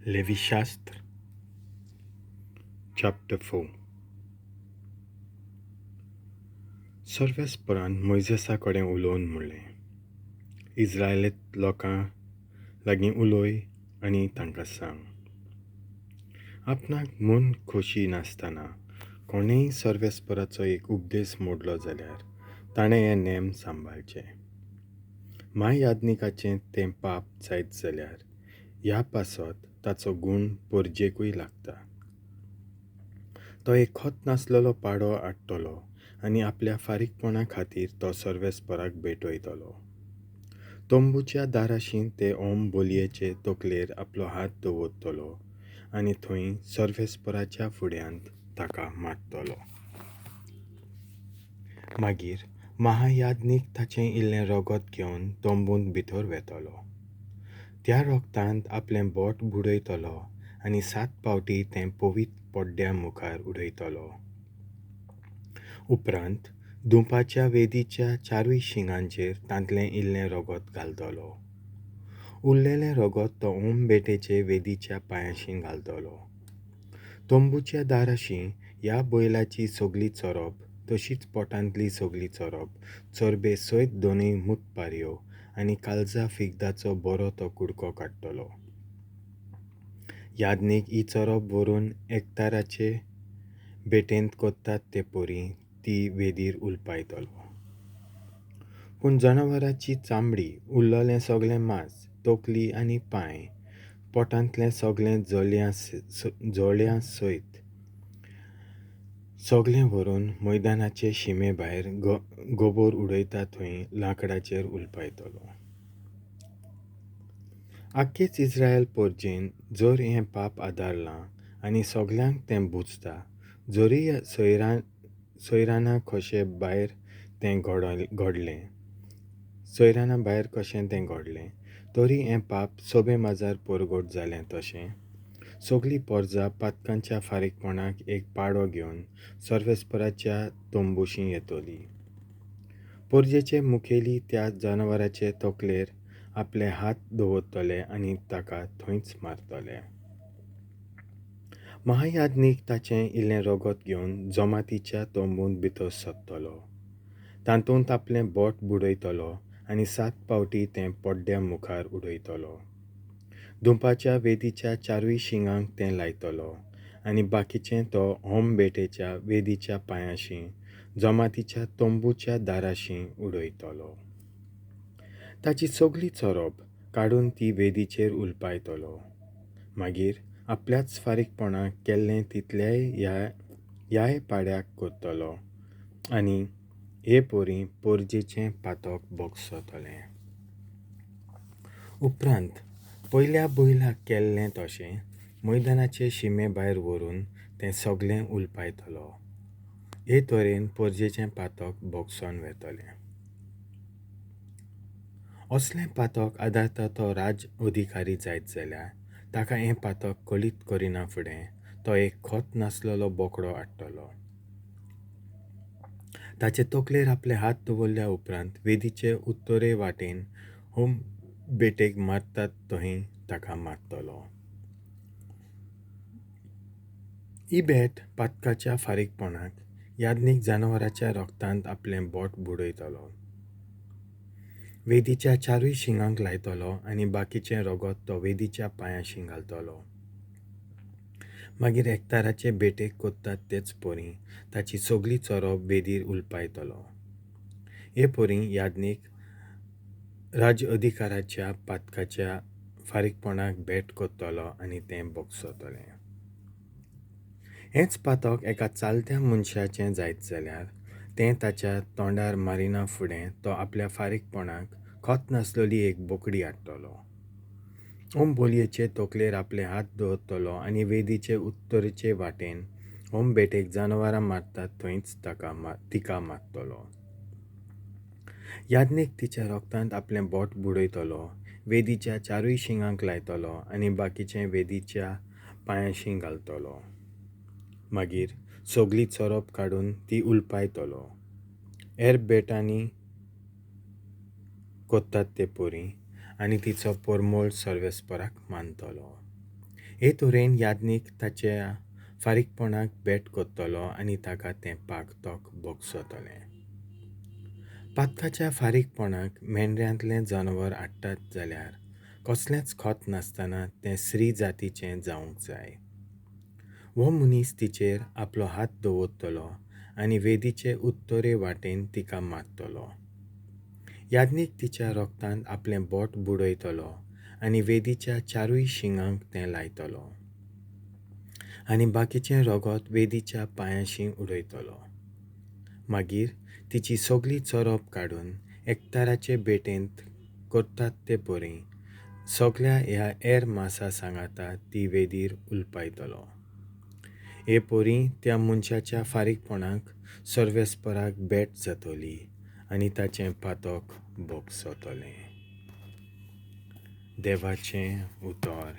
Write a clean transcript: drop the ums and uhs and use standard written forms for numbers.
Levíshastra, chapter 4. सर्वेस्परान मोइजेसा कडेन उलोवन म्हणलें, इस्रायलेंत लोकां लागीं उलय आनी तांकां सांग, आपणाक मन खोशी नासतना कोणेय सर्वेस्पराचो एक उपदेश मोडलो जाल्यार ताणें हे नेम सांबाळचे. महायाज्ञिकाचें तें पाप जायत जाल्यार ह्या पासत ताचो गूण पोरजेकूय लागता. तो एक खोत नासलेलो पाडो हाडटलो आनी आपल्या फारीकपणा खातीर तो सर्वेस्पराक भेटयतलो. तोंबूच्या दाराशीं ते ओम बोलयेचे तकलेर आपलो हात दवरतलो आनी थंय सर्वेस्पराच्या फुड्यांत ताका मारतलो. मागीर महायाज्ञीक ताचें इल्लें रगत घेवन तोंबूंत भितर वेतलो. त्या रगतांत आपलें बोट बुडयतलो आनी 7 पावटी तें पवित्र पड्ड्या मुखार उडयतलो. उपरांत धुपाच्या वेदीच्या 4 शिंगांचेर तांतलें इल्लें रगत घालतलो. उरलेलें रगत तो ओम बेटेचे वेदीच्या पांयाशीं घालतलो. तोंबूच्या दाराशीं ह्या बैलाची सगळी चरब, तशीच पोटांतली सगळी चरब, चरबे सयत दोनूय मुतपारयो आनी काळजा फिगदाचो बरो तो कुडको काडटलो. याज्ञीक ही चरब व्हरून एकताराचे बेटेंत कोत्तात ते पोरी ती वेदीर उलपायतलो. पूण जनावराची चामडी, उरलेलें सगळें मांस, तकली आनी पांय, पोटांतलें सगळें जळ्यां सयत सगळें व्हरून मैदानाचे शिमे भायर गोबोर उडयता थंय लांकडाचेर उलपायतलो. आख्खेच इस्रायल पोरजेन जर हें पाप आदारलां आनी सगळ्यांक तें बुजता, जरी सोयराना कशें भायर तें घडलें, तरी हें पाप सोबे माजार परगट जालें. तशें सगळीं पोरजां पातकांच्या फारीकपणाक एक पाडो घेवन सर्वेस्पराच्या तोंबुशीं येतलीं. पोरजेचे मुखेली त्या जनावराचे तकलेर आपले हात दवरतले आनी ताका थंयच मारतले. महायाज्ञीक ताचें इल्लें रगत घेवन जमातीच्या तोंबूंत भितर सरतलो. तातूंत आपलें बोट बुडयतलो आनी 7 पावटी तें पड्ड्या मुखार उडयतलो. धुपाच्या वेदीच्या 4 शिंगांक तें लायतलो आनी बाकीचें तो होम बेटेच्या वेदीच्या पांयाशीं जमातीच्या तोंबूच्या दाराशीं उडयतलो. ताची सगळी चरब काडून ती वेदीचेर उलपायतलो. मागीर आपल्याच फारीकपणाक केल्लें तितलेंय ह्याय पाड्याक करतलो आनी हे पोरी पोरजेचें पातक भोगसतलें. उपरांत पयल्या बैलाक केल्लें तशें मैदानाचे शिमे भायर व्हरून तें सगळें उलपायतलो. हे तरेन पोरजेचें पातक भोगसोन वेतलें. असलें पातक आदारता तो राज अधिकारी जायत जाल्यार ताका हें पातक कळीत करिना फुडें तो एक खोत नासलेलो बोकडो हाडटलो. ताचे तकलेर आपले हात दवरल्या उपरांत वेदीचे उत्तरे वाटेन होम बेटेक मारतात थंय ताका मारतलो. ही भेट पातकाच्या फारीकपणाक याज्ञीक जनावराच्या रगतांत आपलें बोट बुडयतलो. वेदीच्या 4 शिंगांक लायतलो आनी बाकीचें रगत तो वेदीच्या पांयाशीं घालतलो. मागीर एकताराचे बेटेक कोत्तात तेच पोरी ताची सगळी चरब वेदीर उलपायतलो. हे पोरी याज्ञीक राज अधिकाराच्या पातकाच्या फारीकपणाक भेट कोत्तलो आनी तें भोगसतलें. हेंच पातक एका चालत्या मनशाचें जायत जाल्यार तें ताच्या तोंडार मारिना फुडें तो आपल्या फारीकपणाक खोत नासलेली एक बोकडी हाडटलो. ओम बोलयेचे तकलेर आपले हात दवरतलो आनी वेदीचे उत्तरेचे वाटेन होम बेटेक जनावरां मारतात थंयच तिका मारतलो. याज्ञीक तिच्या रगतांत आपलें बोट बुडयतलो, वेदीच्या 4 शिंगांक लायतलो आनी बाकीचें वेदीच्या पांयाशीं घालतलो. मागीर सगळी चरब काडून ती उलपायतलो. हेर बेटांनी कोत्तात ते पोरी आनी तिचो परमळ सर्वेस्पराक मानतलो. हे तरेन याज्ञीक ताच्या फारीकपणाक बेट कोत्तलो आनी ताका तें पागतोक भोगसतलें. पातकाच्या फारीकपणाक मेंढऱ्यांतलें जनावर हाडटात जाल्यार कसलेंच खत नासतना तें स्त्री जातीचें जावंक जाय. हो मनीस तिचेर आपलो हात दवरतलो आनी वेदीचे उत्तरे वाटेन तिका मारतलो. याज्ञीक तिच्या रोगतांत आपलें बोट बुडयतलो आनी वेदीच्या चारूय शिंगांक तें लायतलो आनी बाकीचें रगत वेदीच्या पांयांशी उडयतलो. मागीर तिची सगळी चरप काडून एकठाराचे बेटेंत करतात ते परी सगळ्या ह्या हेर मासा सांगाता ती वेदीर उलपायतलो. हे परी त्या मनशाच्या फारीकपणाक सर्वेस्पराक बेट जातली आनी ताचें पातक भोगसतलें. देवाचें उतर